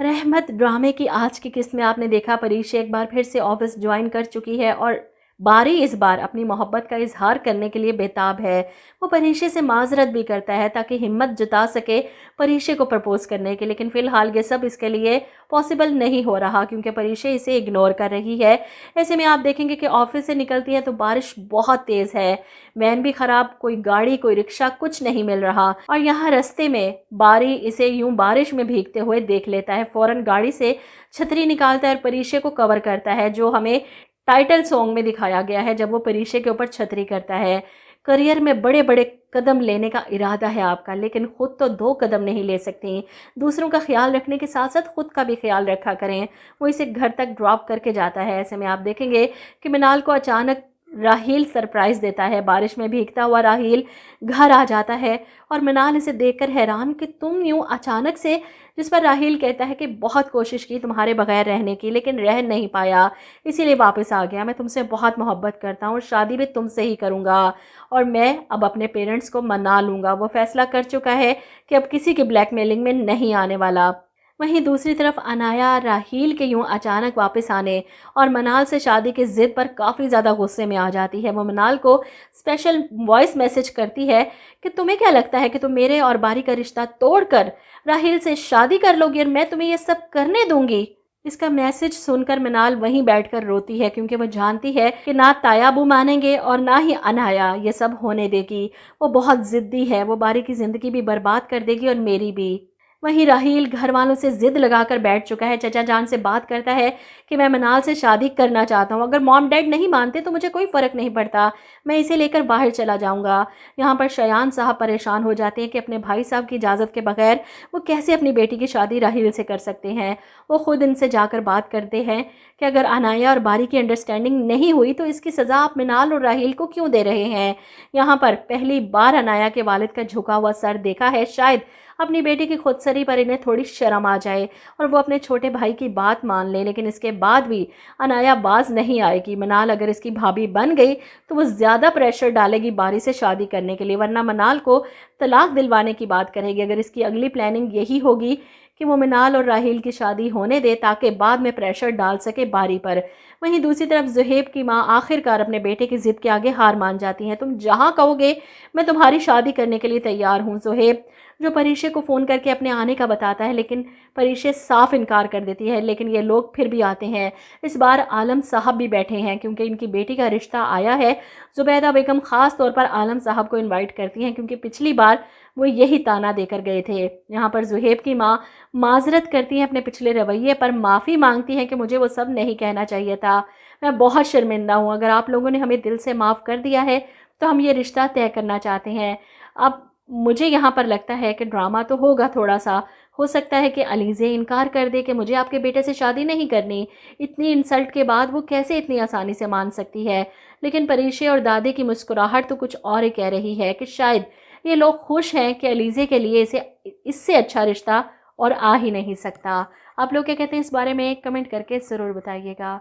रहमत ड्रामे की आज की किस्त में आपने देखा परीक्षा एक बार फिर से ऑफिस ज्वाइन कर चुकी है और बारी इस बार अपनी मोहब्बत का इजहार करने के लिए बेताब है। वो परीक्षा से माजरत भी करता है ताकि हिम्मत जुटा सके परीक्षा को प्रपोज करने की, लेकिन फिलहाल ये सब इसके लिए पॉसिबल नहीं हो रहा क्योंकि परीक्षा इसे इग्नोर कर रही है। ऐसे में आप देखेंगे कि ऑफिस से निकलती है तो बारिश बहुत तेज़ है, वैन भी ख़राब, कोई गाड़ी कोई रिक्शा कुछ नहीं मिल रहा और यहाँ रास्ते में बारी इसे यूं बारिश में भीगते हुए देख लेता है। फ़ौरन गाड़ी से छतरी निकालता है और परीक्षा को कवर करता है, जो हमें टाइटल सॉन्ग में दिखाया गया है जब वो परीक्षा के ऊपर छतरी करता है। करियर में बड़े बड़े कदम लेने का इरादा है आपका, लेकिन खुद तो 2 कदम नहीं ले सकती। दूसरों का ख्याल रखने के साथ साथ खुद का भी ख्याल रखा करें। वो इसे घर तक ड्रॉप करके जाता है। ऐसे में आप देखेंगे कि मिनाल को अचानक राहील सरप्राइज़ देता है। बारिश में भीगता हुआ राहील घर आ जाता है और मिनाल इसे देखकर हैरान कि तुम यूँ अचानक से, जिस पर राहील कहता है कि बहुत कोशिश की तुम्हारे बगैर रहने की लेकिन रह नहीं पाया, इसीलिए वापस आ गया। मैं तुमसे बहुत मोहब्बत करता हूँ और शादी भी तुमसे ही करूँगा और मैं अब अपने पेरेंट्स को मना लूँगा। वो फैसला कर चुका है कि अब किसी की ब्लैकमेलिंग में नहीं आने वाला। वहीं दूसरी तरफ अनाया राहील के यूं अचानक वापस आने और मनाल से शादी की ज़िद पर काफ़ी ज़्यादा गुस्से में आ जाती है। वो मनाल को स्पेशल वॉइस मैसेज करती है कि तुम्हें क्या लगता है कि तुम मेरे और बारी का रिश्ता तोड़कर राहील से शादी कर लोगी और मैं तुम्हें ये सब करने दूंगी। इसका मैसेज सुनकर मिनाल वहीं बैठकर रोती है क्योंकि वो जानती है कि ना तायाबू मानेंगे और ना ही अनाया ये सब होने देगी। वो बहुत ज़िद्दी है, वो बारी की ज़िंदगी भी बर्बाद कर देगी और मेरी भी। वहीं राहील घर वालों से ज़िद लगाकर बैठ चुका है। चचा जान से बात करता है कि मैं मनाल से शादी करना चाहता हूँ, अगर मॉम डैड नहीं मानते तो मुझे कोई फ़र्क नहीं पड़ता, मैं इसे लेकर बाहर चला जाऊँगा। यहाँ पर शयान साहब परेशान हो जाते हैं कि अपने भाई साहब की इजाज़त के बगैर वो कैसे अपनी बेटी की शादी राहील से कर सकते हैं। वो खुद इनसे जाकर बात करते हैं कि अगर अनाया और बारी की अंडरस्टैंडिंग नहीं हुई तो इसकी सज़ा आप मिनाल और राहील को क्यों दे रहे हैं। यहाँ पर पहली बार अनाया के वालिद का झुका हुआ सर देखा है। शायद अपनी बेटी की खुदसरी पर इन्हें थोड़ी शर्म आ जाए और वो अपने छोटे भाई की बात मान ले, लेकिन इसके बाद भी अनाया बाज नहीं आएगी। मनाल अगर इसकी भाभी बन गई तो वो ज़्यादा प्रेशर डालेगी बारी से शादी करने के लिए, वरना मनाल को तलाक दिलवाने की बात करेगी। अगर इसकी अगली प्लानिंग यही होगी कि वो मिनाल और राहील की शादी होने दे ताकि बाद में प्रेशर डाल सके बारी पर। वहीं दूसरी तरफ ज़ुहैब की माँ आखिरकार अपने बेटे की ज़िद के आगे हार मान जाती हैं। तुम जहाँ कहोगे मैं तुम्हारी शादी करने के लिए तैयार हूँ। ज़ुहैब जो परीक्षा को फ़ोन करके अपने आने का बताता है, लेकिन परीक्षा साफ इनकार कर देती है, लेकिन ये लोग फिर भी आते हैं। इस बार आलम साहब भी बैठे हैं क्योंकि इनकी बेटी का रिश्ता आया है। ज़ुबैदा बेगम ख़ास तौर पर आलम साहब को इनवाइट करती हैं क्योंकि पिछली बार वो यही ताना देकर गए थे। यहाँ पर ज़ुहैब की माँ माजरत करती हैं अपने पिछले रवैये पर, माफ़ी मांगती हैं कि मुझे वो सब नहीं कहना चाहिए था, मैं बहुत शर्मिंदा हूँ। अगर आप लोगों ने हमें दिल से माफ़ कर दिया है तो हम ये रिश्ता तय करना चाहते हैं। अब मुझे यहाँ पर लगता है कि ड्रामा तो होगा थोड़ा सा, हो सकता है कि अलीज़े इनकार कर दे कि मुझे आपके बेटे से शादी नहीं करनी। इतनी इंसल्ट के बाद वो कैसे इतनी आसानी से मान सकती है। लेकिन परीक्षा और दादी की मुस्कुराहट तो कुछ और ही कह रही है कि शायद ये लोग खुश हैं कि अलीज़े के लिए इससे अच्छा रिश्ता और आ ही नहीं सकता। आप लोग क्या कहते हैं इस बारे में कमेंट करके ज़रूर बताइएगा।